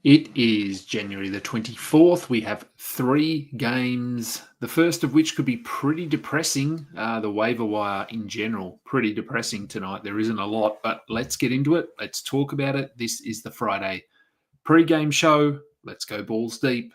It is January the 24th. We have 3 games, the first of which could be pretty depressing. The waiver wire in general, pretty depressing tonight. There isn't a lot, but let's get into it. Let's talk about it. This is the Friday pre-game show. Let's go balls deep.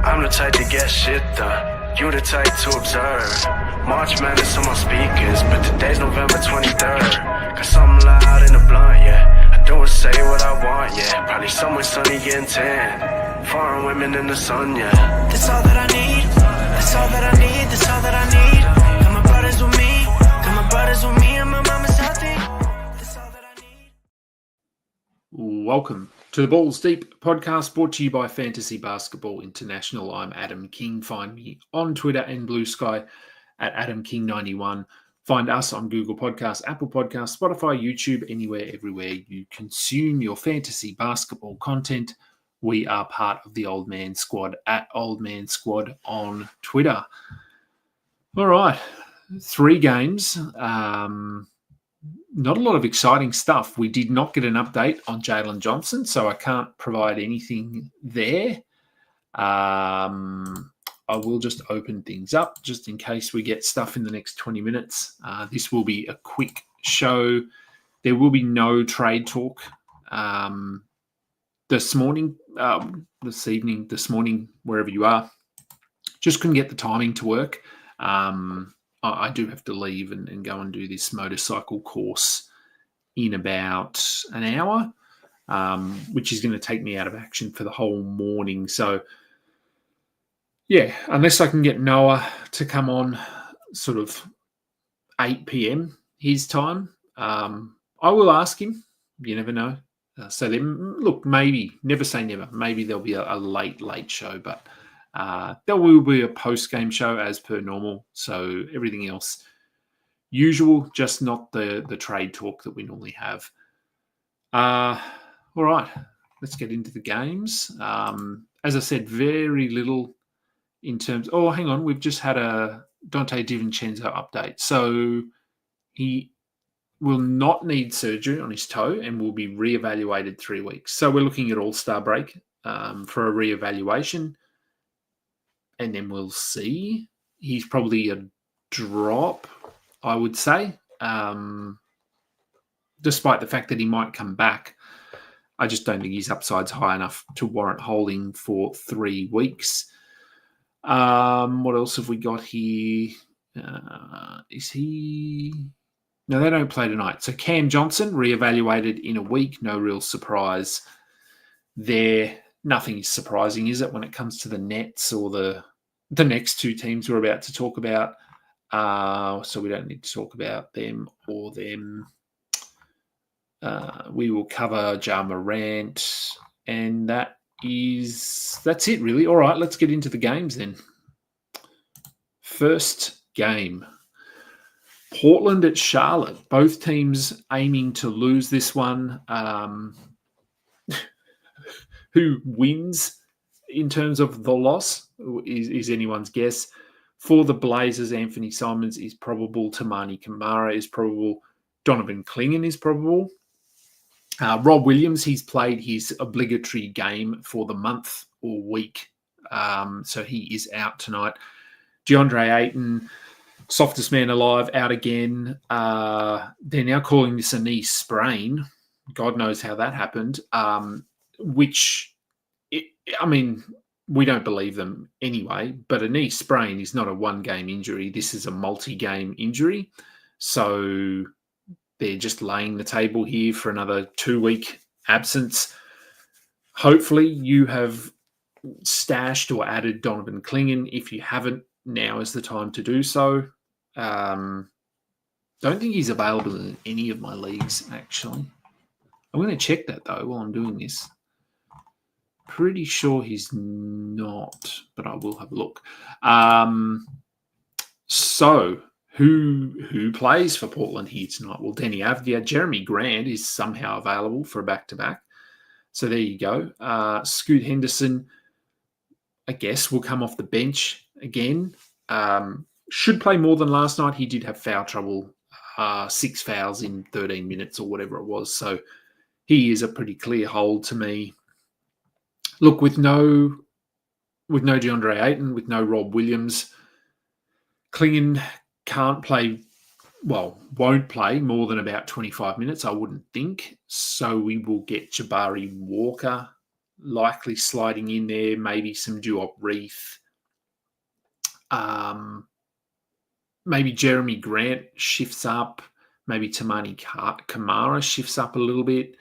I'm the type to get shit done. You the type to observe. March Madness on my speakers, but today's November 23rd. Got something loud in the blunt, yeah. I don't say what I want, yeah. Probably somewhere sunny getting tan. Foreign women in the sun, yeah. That's all that I need. That's all that I need. That's all that I need. Got my brothers with me. Got my brothers with me, and my mama's healthy. That's all that I need. Welcome to the Balls Deep podcast, brought to you by Fantasy Basketball International. I'm Adam King. Find me on Twitter and Blue Sky at AdamKing91. Find us on Google Podcasts, Apple Podcasts, Spotify, YouTube, anywhere, everywhere you consume your fantasy basketball content. We are part of the Old Man Squad at Old Man Squad on Twitter. All right, 3 games. Not a lot of exciting stuff. We did not get an update on Jalen Johnson, so I can't provide anything there. I will just open things up just in case we get stuff in the next 20 minutes. This will be a quick show. There will be no trade talk this morning, this evening, this morning, wherever you are. Just couldn't get the timing to work. I do have to leave and go and do this motorcycle course in about an hour, which is going to take me out of action for the whole morning. So, yeah, unless I can get Noah to come on sort of 8 p.m. his time, I will ask him. You never know. So then, look, maybe, never say never. Maybe there'll be a late show, but there will be a post-game show as per normal. So everything else usual, just not the trade talk that we normally have. All right, let's get into the games. As I said, very little in terms... Oh, hang on. We've just had a Dante DiVincenzo update. So he will not need surgery on his toe and will be reevaluated 3 weeks. So we're looking at All-Star break for a reevaluation. And then we'll see. He's probably a drop, I would say. Despite the fact that he might come back, I just don't think his upside's high enough to warrant holding for 3 weeks. What else have we got here? Is he... No, they don't play tonight. So Cam Johnson, reevaluated in a week. No real surprise there. Nothing is surprising, is it, when it comes to the Nets or the next 2 teams we're about to talk about? So we don't need to talk about them or them. We will cover Ja Morant, and that's it, really. All right, let's get into the games then. First game. Portland at Charlotte. Both teams aiming to lose this one. Who wins in terms of the loss is anyone's guess. For the Blazers, Anthony Simons is probable. Tamani Kamara is probable. Donovan Clingan is probable. Rob Williams, he's played his obligatory game for the month or week. So he is out tonight. DeAndre Ayton, softest man alive, out again. They're now calling this a knee sprain. God knows how that happened. We don't believe them anyway, but a knee sprain is not a one-game injury. This is a multi-game injury. So they're just laying the table here for another 2-week absence. Hopefully you have stashed or added Donovan Clingan. If you haven't, now is the time to do so. Don't think he's available in any of my leagues, actually. I'm going to check that, though, while I'm doing this. Pretty sure he's not, but I will have a look. So who plays for Portland here tonight? Well, Denny Avdia, Jeremy Grant is somehow available for a back-to-back. So there you go. Scoot Henderson, I guess, will come off the bench again. Should play more than last night. He did have foul trouble, 6 fouls in 13 minutes or whatever it was. So he is a pretty clear hold to me. Look, with no DeAndre Ayton, with no Rob Williams, Klingon won't play more than about 25 minutes, I wouldn't think. So we will get Jabari Walker likely sliding in there, maybe some Duop Reith. Maybe Jeremy Grant shifts up. Maybe Tamani Kamara shifts up a little bit.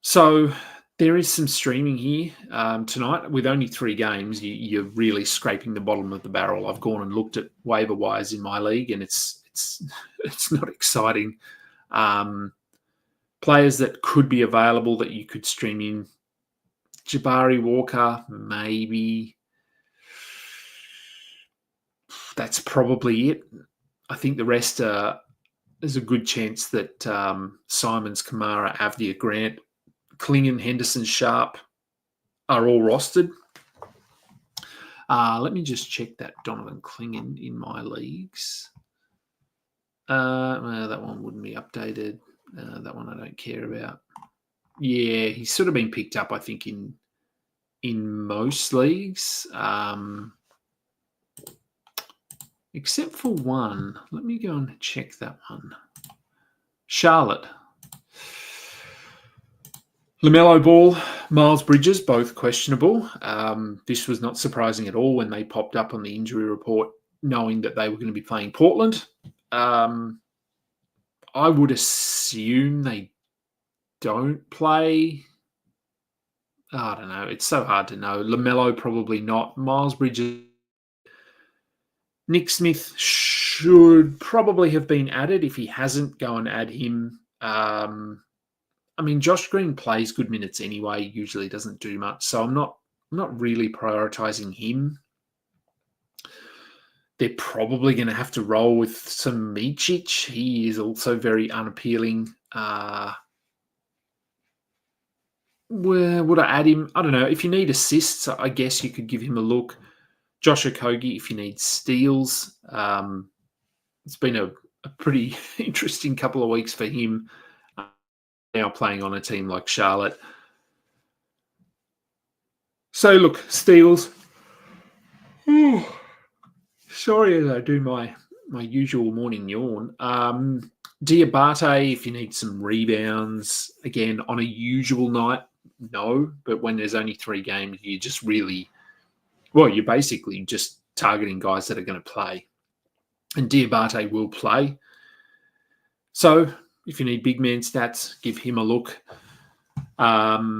So there is some streaming here tonight. With only 3 games, you're really scraping the bottom of the barrel. I've gone and looked at waiver wires in my league, and it's not exciting. Players that could be available that you could stream in: Jabari Walker, maybe. That's probably it. I think the rest there's a good chance that Simons, Kamara, Avdia, Grant, Klingon, Henderson, Sharp are all rostered. Let me just check that Donovan Klingon in my leagues. Well, that one wouldn't be updated. That one I don't care about. Yeah, he's sort of been picked up, I think, in most leagues. Except for one. Let me go and check that one. Charlotte. LaMelo Ball, Miles Bridges, both questionable. This was not surprising at all when they popped up on the injury report, knowing that they were going to be playing Portland. I would assume they don't play. I don't know. It's so hard to know. LaMelo probably not. Miles Bridges. Nick Smith should probably have been added. If he hasn't, go and add him. Josh Green plays good minutes anyway. Usually doesn't do much, so I'm not really prioritizing him. They're probably going to have to roll with some Micic. He is also very unappealing. Where would I add him? I don't know. If you need assists, I guess you could give him a look. Josh Okogie, if you need steals. It's been a pretty interesting couple of weeks for him. Now playing on a team like Charlotte. So look, steals. Sorry as I do my usual morning yawn. Diabate, if you need some rebounds, again, on a usual night, no. But when there's only 3 games, you just really... Well, you're basically just targeting guys that are going to play. And Diabate will play. So if you need big man stats, give him a look. But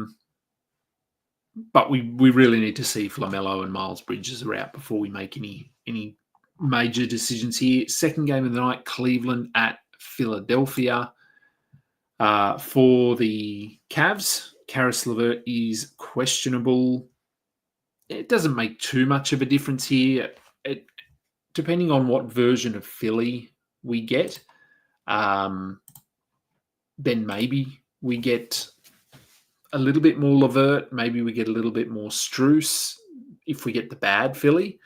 we really need to see if LaMelo and Miles Bridges are out before we make any major decisions here. Second game of the night, Cleveland at Philadelphia. For the Cavs, Karis LeVert is questionable. It doesn't make too much of a difference here. Depending on what version of Philly we get, then maybe we get a little bit more LeVert. Maybe we get a little bit more Strus if we get the bad Philly.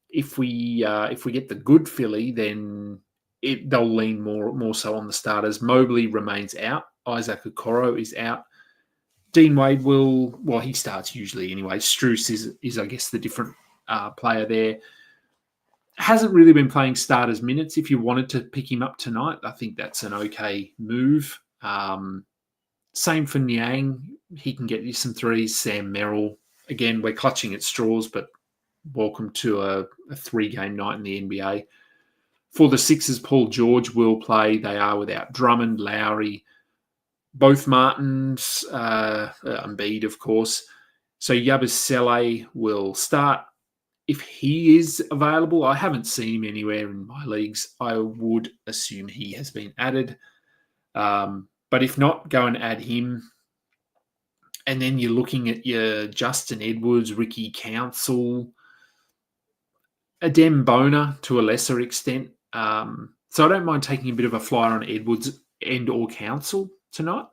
If we get the good Philly, then they'll lean more so on the starters. Mobley remains out. Isaac Okoro is out. Dean Wade he starts usually anyway. Strus is I guess, the different player there. Hasn't really been playing starters minutes. If you wanted to pick him up tonight, I think that's an okay move. Same for Niang. He can get you some threes. Sam Merrill. Again, we're clutching at straws, but welcome to a 3-game night in the NBA. For the Sixers, Paul George will play. They are without Drummond, Lowry, both Martins, Embiid, of course. So Yabusele will start. If he is available, I haven't seen him anywhere in my leagues. I would assume he has been added. But if not, go and add him. And then you're looking at your Justin Edwards, Ricky Council, Adem Bona to a lesser extent. So I don't mind taking a bit of a flyer on Edwards and or Council tonight.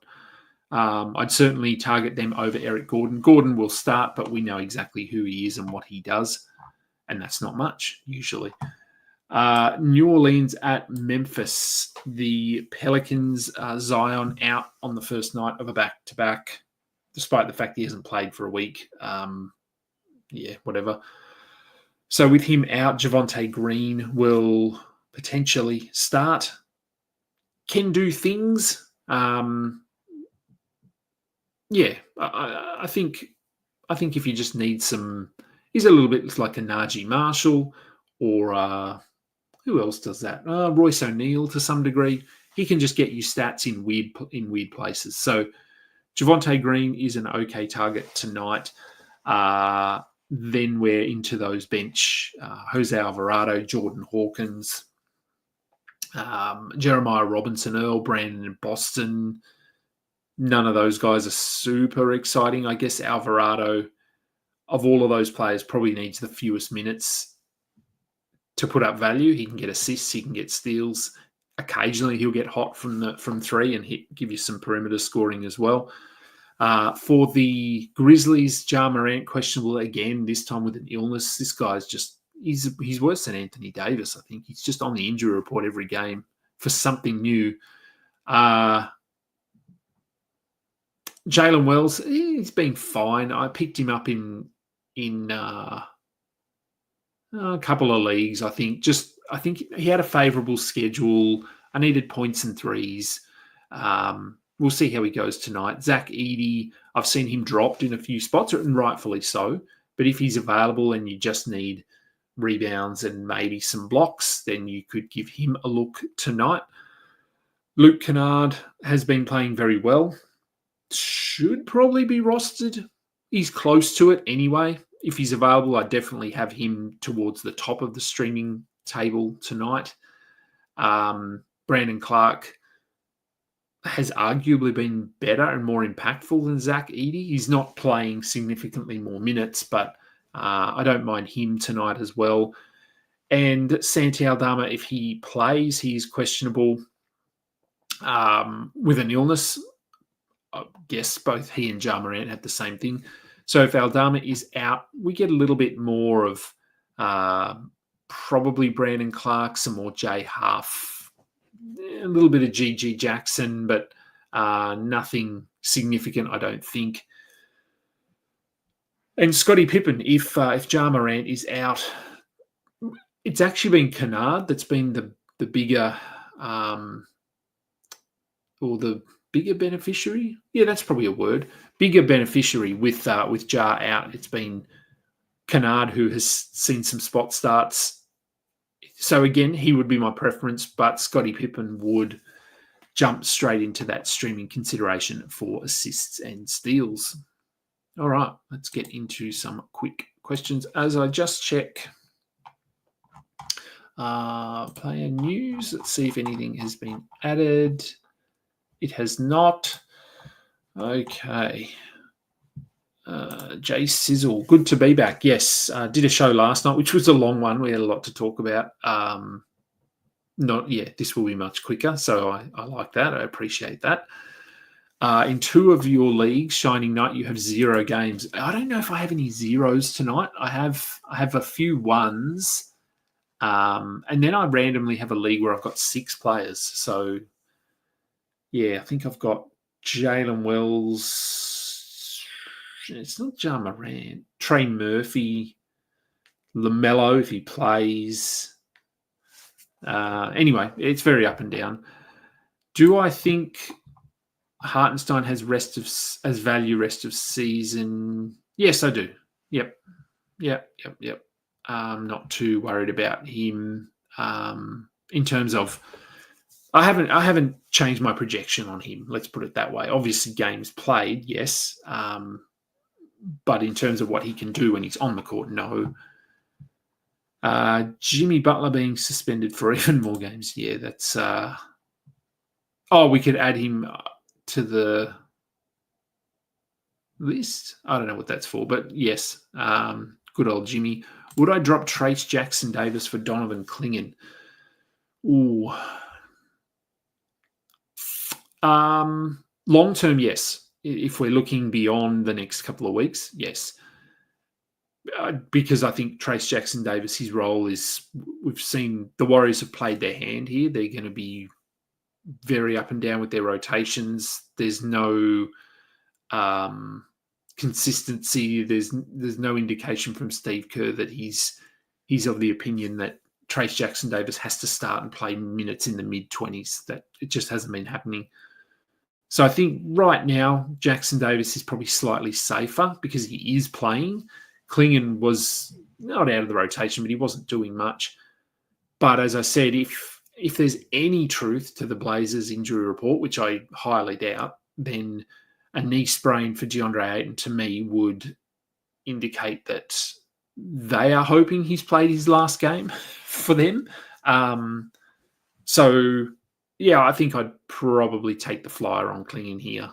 I'd certainly target them over Eric Gordon. Gordon will start, but we know exactly who he is and what he does. And that's not much, usually. New Orleans at Memphis. The Pelicans, Zion out on the first night of a back-to-back. despite the fact he hasn't played for a week. Whatever. So with him out, Javonte Green will potentially start. Can do things. I think if you just need some, he's a little bit like a Najee Marshall or who else does that? Royce O'Neal to some degree. He can just get you stats in weird places. So Javonte Green is an okay target tonight. Then we're into those bench. Jose Alvarado, Jordan Hawkins, Jeremiah Robinson, Earl Brandon in Boston. None of those guys are super exciting. I guess Alvarado, of all of those players, probably needs the fewest minutes to put up value. He can get assists, he can get steals. Occasionally, he'll get hot from three and give you some perimeter scoring as well. For the Grizzlies, Ja Morant questionable again, this time with an illness. This guy's just, he's worse than Anthony Davis, I think. He's just on the injury report every game for something new. Jalen Wells, he's been fine. I picked him up in a couple of leagues, I think. I think he had a favourable schedule. I needed points and threes. We'll see how he goes tonight. Zach Edey, I've seen him dropped in a few spots, and rightfully so. But if he's available and you just need rebounds and maybe some blocks, then you could give him a look tonight. Luke Kennard has been playing very well. Should probably be rostered. He's close to it anyway. If he's available, I definitely have him towards the top of the streaming table tonight. Brandon Clark has arguably been better and more impactful than Zach Edey. He's not playing significantly more minutes, but I don't mind him tonight as well. And Santi Aldama, if he plays, he's questionable with an illness. I guess both he and Ja Morant have the same thing. So if Aldama is out, we get a little bit more of probably Brandon Clark, some more Jay Huff, a little bit of GG Jackson, but nothing significant, I don't think. And Scottie Pippen, if Ja Morant is out, it's actually been Kennard that's been the bigger or the bigger beneficiary. Yeah, that's probably a word. Bigger beneficiary with Ja out. It's been Kennard who has seen some spot starts. So again, he would be my preference, but Scottie Pippen would jump straight into that streaming consideration for assists and steals. All right, let's get into some quick questions as I just check player news. Let's see if anything has been added. It has not. Okay. Jay Sizzle, good to be back. Yes, did a show last night, which was a long one. We had a lot to talk about. This will be much quicker, so I like that. I appreciate that. In two of your leagues, Shining Knight, you have 0 games. I don't know if I have any zeros tonight. I have a few ones, and then I randomly have a league where I've got 6 players. So, yeah, I think I've got Jalen Wells. It's not Ja Morant. Trey Murphy. LaMelo, if he plays. Anyway, it's very up and down. Do I think Hartenstein has value rest of season? Yes, I do. Yep. I'm not too worried about him in terms of I haven't changed my projection on him. Let's put it that way. Obviously, games played, yes, but in terms of what he can do when he's on the court, no. Jimmy Butler being suspended for even more games. Yeah, that's. We could add him to the list. I don't know what that's for, but yes, good old Jimmy. Would I drop Trace Jackson Davis for Donovan Clingan? Ooh. Long term, yes. If we're looking beyond the next couple of weeks, yes. Because I think Trace Jackson Davis, his role is, we've seen the Warriors have played their hand here. They're going to be very up and down with their rotations. There's no consistency. There's no indication from Steve Kerr that he's of the opinion that Trace Jackson-Davis has to start and play minutes in the mid-20s. That it just hasn't been happening. So I think right now, Jackson-Davis is probably slightly safer because he is playing. Klingon was not out of the rotation, but he wasn't doing much. But as I said, if there's any truth to the Blazers injury report, which I highly doubt, then a knee sprain for DeAndre Ayton to me would indicate that they are hoping he's played his last game for them. So, yeah, I think I'd probably take the flyer on Klingon here.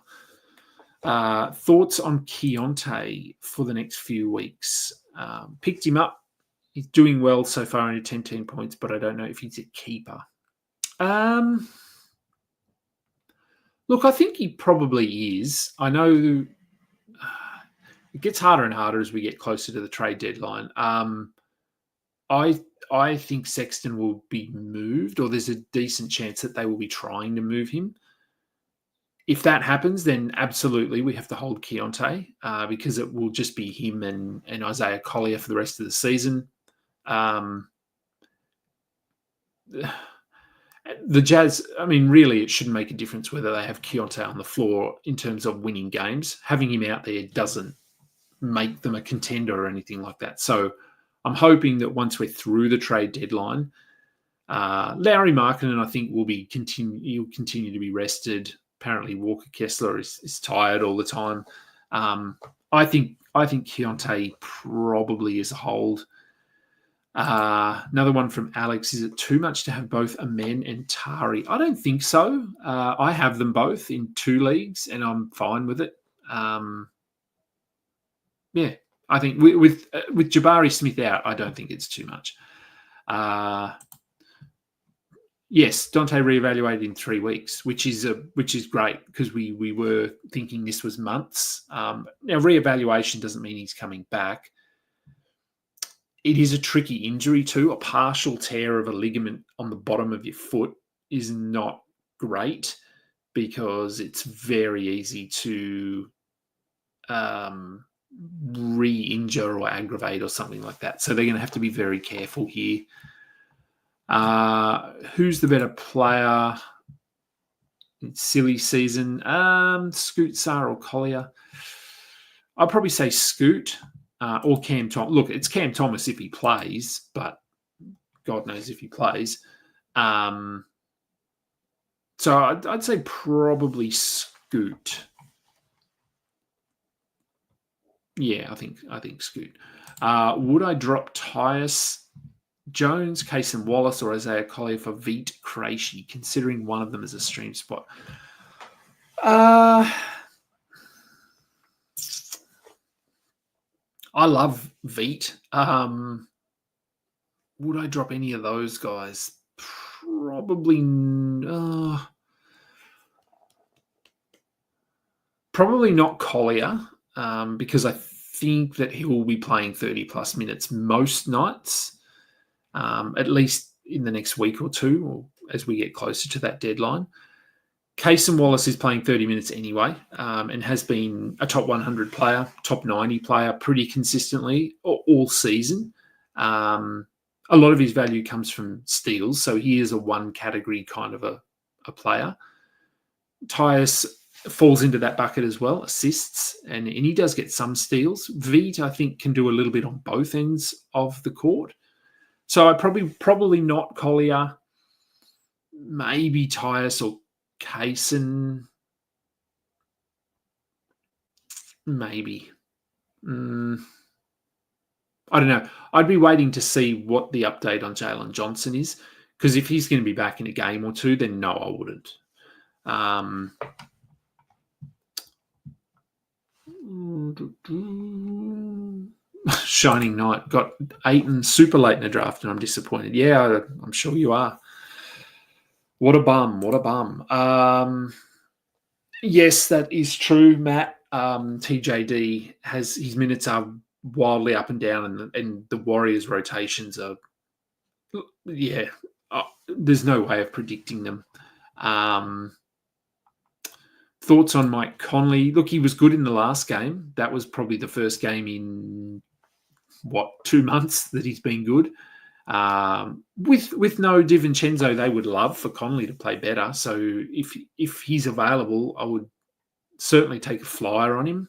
Thoughts on Keontae for the next few weeks? Picked him up. He's doing well so far, only 10 points, but I don't know if he's a keeper. Look, I think he probably is. I know it gets harder and harder as we get closer to the trade deadline. I think Sexton will be moved, or there's a decent chance that they will be trying to move him. If that happens, then absolutely we have to hold Keontae because it will just be him and Isaiah Collier for the rest of the season. The Jazz, I mean, really, it shouldn't make a difference whether they have Keontae on the floor in terms of winning games. Having him out there doesn't make them a contender or anything like that. So I'm hoping that once we're through the trade deadline, Lauri Markkanen, I think, he'll continue to be rested. Apparently, Walker Kessler is tired all the time. I think Keontae probably is a hold. Another one from Alex. Is it too much to have both Amen and Tari? I don't think so. I have them both in 2 leagues, and I'm fine with it. Yeah, I think with Jabari Smith out, I don't think it's too much. Yes, Dante reevaluated in 3 weeks, which is great because we were thinking this was months. Now, reevaluation doesn't mean he's coming back. It is a tricky injury too. A partial tear of a ligament on the bottom of your foot is not great because it's very easy to re-injure or aggravate or something like that. So they're going to have to be very careful here. Who's the better player in silly season? Scoot, Sarr or Collier? I'll probably say Scoot. Or Cam Thomas. Look, it's Cam Thomas if he plays, but God knows if he plays. So I'd say probably Scoot. Yeah, I think Scoot. Would I drop Tyus Jones, Kaysen Wallace, or Isaiah Collier for Veet Krejci, considering one of them as a stream spot? I love Veet. Would I drop any of those guys? Probably not Collier because I think that he will be playing 30-plus minutes most nights, at least in the next week or two, or as we get closer to that deadline. Kaysen Wallace is playing 30 minutes anyway and has been a top 100 player, top 90 player pretty consistently all season. A lot of his value comes from steals, so he is a one-category kind of a player. Tyus falls into that bucket as well, assists, and he does get some steals. Veet, I think, can do a little bit on both ends of the court. So I probably not Collier, maybe Tyus or Kaysen, maybe. I don't know. I'd be waiting to see what the update on Jalen Johnson is, because if he's going to be back in a game or two, then no, I wouldn't. Shining Knight got Ayton super late in the draft, and I'm disappointed. Yeah, I'm sure you are. What a bum. Yes, that is true, Matt. TJD his minutes are wildly up and down, and the Warriors' rotations are, there's no way of predicting them. Thoughts on Mike Conley? Look, he was good in the last game. That was probably the first game in, 2 months that he's been good. With no DiVincenzo, they would love for Conley to play better. So if he's available, I would certainly take a flyer on him.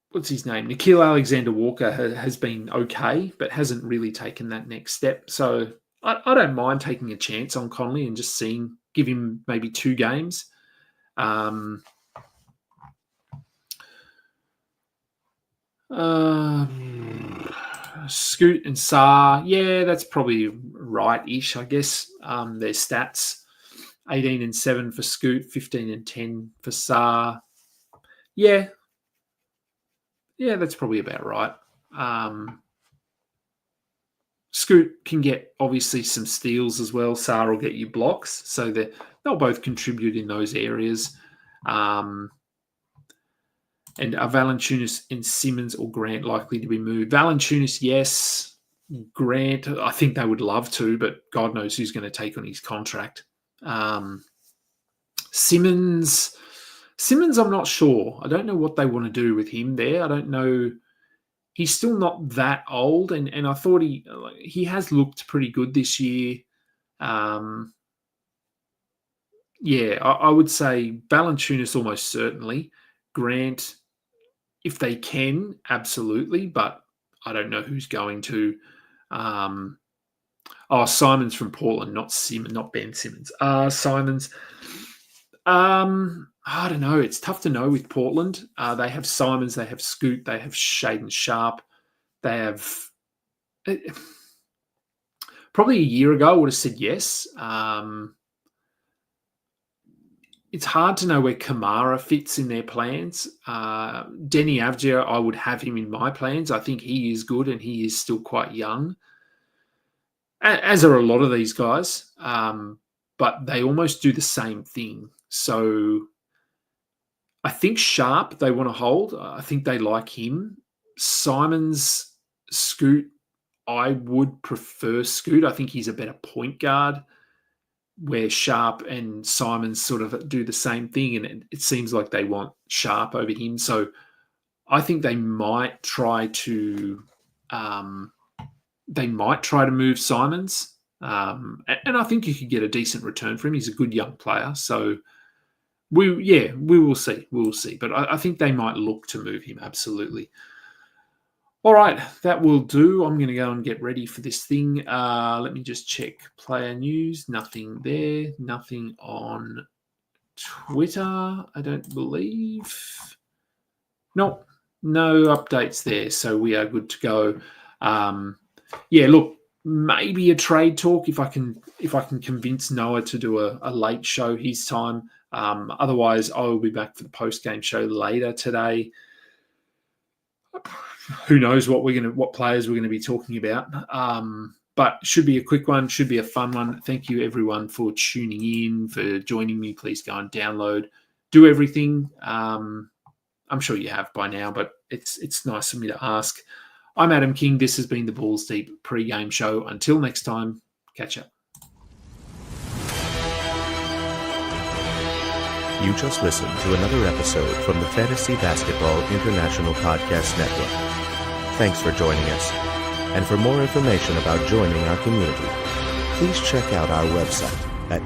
What's his name? Nikhil Alexander-Walker has been okay, but hasn't really taken that next step. So I don't mind taking a chance on Conley and just give him maybe 2 games. Scoot and Saar, yeah, that's probably right-ish, I guess. Their stats, 18 and 7 for Scoot, 15 and 10 for Saar. Yeah, that's probably about right. Scoot can get obviously some steals as well. Saar will get you blocks, so that they'll both contribute in those areas. And are Valanciunas and Simmons or Grant likely to be moved? Valanciunas, yes. Grant, I think they would love to, but God knows who's going to take on his contract. Simmons, I'm not sure. I don't know what they want to do with him there. I don't know. He's still not that old, and I thought he has looked pretty good this year. I would say Valanciunas almost certainly. Grant, if they can, absolutely, but I don't know who's going to. Simon's from Portland, not Ben Simmons. Simon's. I don't know. It's tough to know with Portland. They have Simons, they have Scoot, they have Shaedon Sharp. They have... Probably a year ago, I would have said yes. It's hard to know where Kamara fits in their plans. Denny Avdia, I would have him in my plans. I think he is good and he is still quite young, as are a lot of these guys. But they almost do the same thing. So I think Sharp they want to hold. I think they like him. Simons, Scoot, I would prefer Scoot. I think he's a better point guard, where Sharp and Simons sort of do the same thing, and it seems like they want Sharp over him. So I think they might try to move Simons, and I think you could get a decent return for him. He's a good young player, so we will see. We will see, but I think they might look to move him. Absolutely. All right, that will do. I'm going to go and get ready for this thing. Let me just check player news. Nothing there. Nothing on Twitter, I don't believe. Nope, no updates there. So we are good to go. Look, maybe a trade talk if I can convince Noah to do a late show his time. Otherwise, I will be back for the post-game show later today. Who knows what players we're going to be talking about. But should be a quick one, should be a fun one. Thank you everyone for tuning in, for joining me. Please go and download, do everything. I'm sure you have by now, but it's nice of me to ask. I'm Adam King. This has been the Balls Deep pre-game show. Until next time, catch up. You just listened to another episode from the Fantasy Basketball International Podcast Network. Thanks for joining us. And for more information about joining our community, please check out our website at